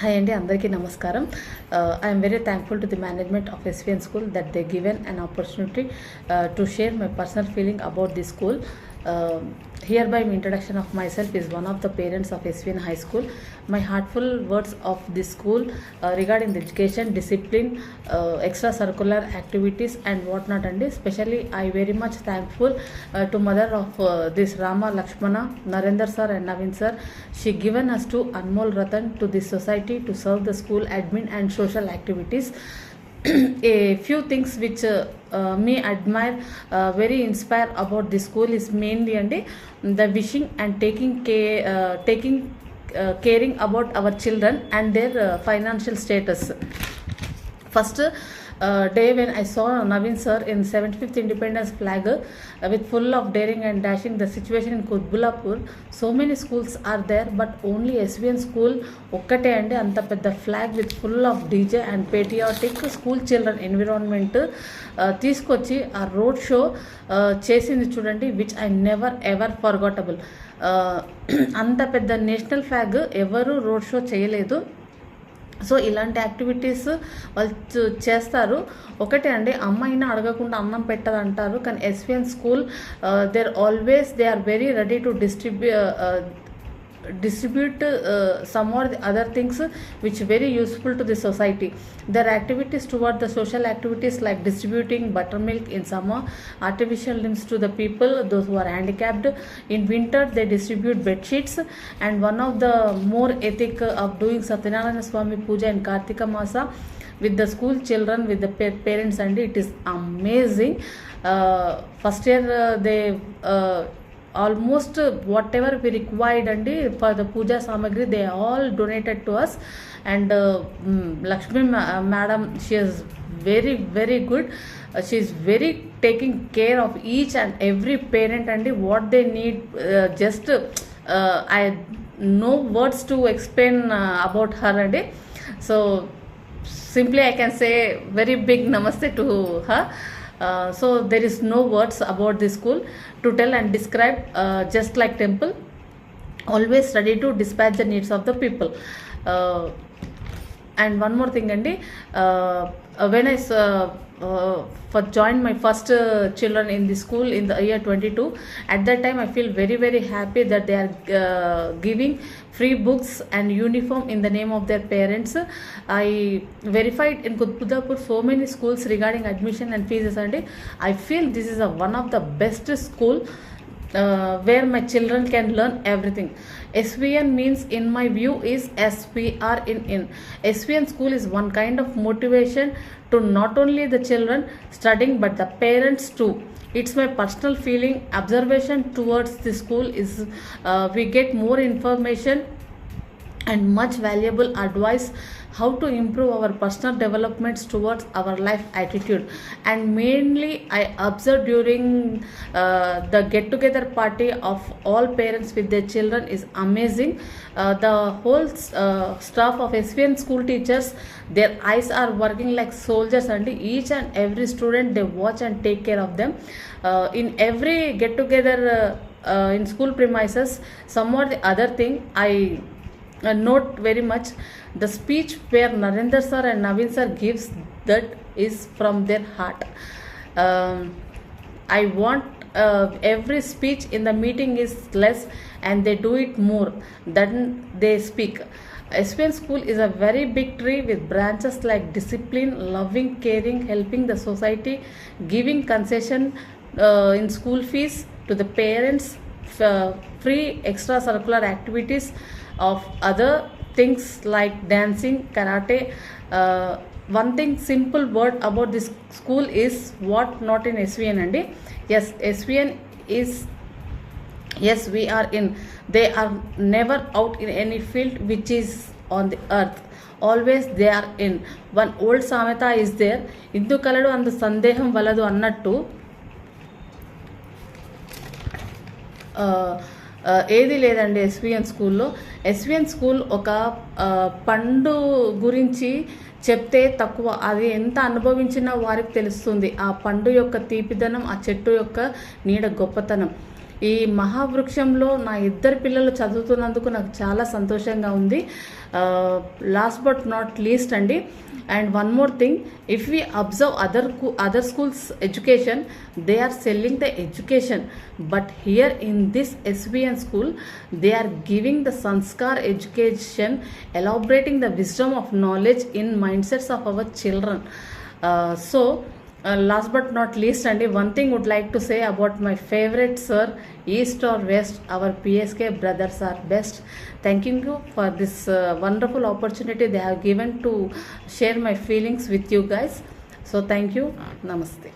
Hi Andy, Andariki Namaskaram. I am very thankful to the management of SVN School that they given an opportunity to share my personal feeling about this school. Hereby, my introduction of myself is one of the parents of SVN High School. My heartful words of this school regarding the education, discipline, extracurricular activities and whatnot. And especially, I very much thankful to mother of this Rama, Lakshmana, Narendra sir and Navin sir. She given us to Anmol Ratan to this society to serve the school admin and social activities. A few things which me admire, very inspire about this school is mainly the wishing and caring about our children and their financial status. First day when I saw Navin sir in 75th Independence flag with full of daring and dashing the situation in Kutbulapur. So many schools are there, but only SVN school ఒక్కటే అండి అంత పెద్ద flag with full of DJ and patriotic school children environment తీసుకొచ్చి ఆ road show చేసింది చూడండి, which I never ever forgettable. అంత పెద్ద నేషనల్ ఫ్లాగ్ ఎవరు రోడ్ షో చేయలేదు. సో ఇలాంటి యాక్టివిటీస్ వాళ్ళు చేస్తారు. ఒకటే అండి, అమ్మాయినా అడగకుండా అన్నం పెట్టదు అంటారు, కానీ SVN school they are very ready to distribute some or the other things which very useful to the society. Their activities toward the social activities like distributing buttermilk in summer, artificial limbs to the people those who are handicapped. In winter they distribute bed sheets, and one of the more ethic of doing Satyanarayana Swami Puja in Kartika Masa with the school children, with the parents, and it is amazing. First year they almost whatever we required and for the puja samagri they all donated to us. And Lakshmi madam, she is very good. She is very taking care of each and every parent and what they need. Just I no words to explain about her and so simply I can say very big namaste to her. So there is no words about this school to tell and describe. Just like temple, always ready to dispatch the needs of the people. And one more thing andi, when I for joined my first children in the school in the year 22, at that time I feel very happy that they are giving free books and uniform in the name of their parents. I verified in Kutbulapur so many schools regarding admission and fees, and I feel this is one of the best school where my children can learn everything. SVN means in my view is SVR in. SVN school is one kind of motivation to not only the children studying but the parents too. It's my personal feeling, observation towards the school is we get more information and much valuable advice how to improve our personal developments towards our life attitude. And mainly I observed during the get together party of all parents with their children is amazing. The whole staff of SVN school teachers, their eyes are working like soldiers, and each and every student they watch and take care of them. In every get together in school premises, some or the other thing I note very much the speech where Narendra sir and Navin sir gives, that is from their heart. I want every speech in the meeting is less and they do it more than they speak. SVN school is a very big tree with branches like discipline, loving, caring, helping the society, giving concession in school fees to the parents, free extracurricular activities of other things like dancing, karate. One thing, simple word about this school is what not in SVN and yes, SVN is, yes, we are in. They are never out in any field which is on the earth, always they are in. One old sameta is there, indu kaladu and sandeham valadu annattu. ఏది లేదండి SVN స్కూల్లో. SVN school ఒక పండు గురించి చెప్తే తక్కువ, అది ఎంత అనుభవించినా వారికి తెలుస్తుంది ఆ పండు యొక్క తీపిదనం, ఆ చెట్టు యొక్క నీడ గొప్పతనం. ఈ మహావృక్షంలో నా ఇద్దరు పిల్లలు చదువుతున్నందుకు నాకు చాలా సంతోషంగా ఉంది. లాస్ట్ బట్ నాట్ లీస్ట్ అండి, and one more thing, if we observe other schools education, they are selling the education, but here in this SVN school they are giving the sanskar education, elaborating the wisdom of knowledge in mindsets of our children. So last but not least అండి, one thing would like to say about my favorite sir, east or west, our PSK brothers are best. Thanking you for this wonderful opportunity they have given to share my feelings with you guys. So thank you. Namaste.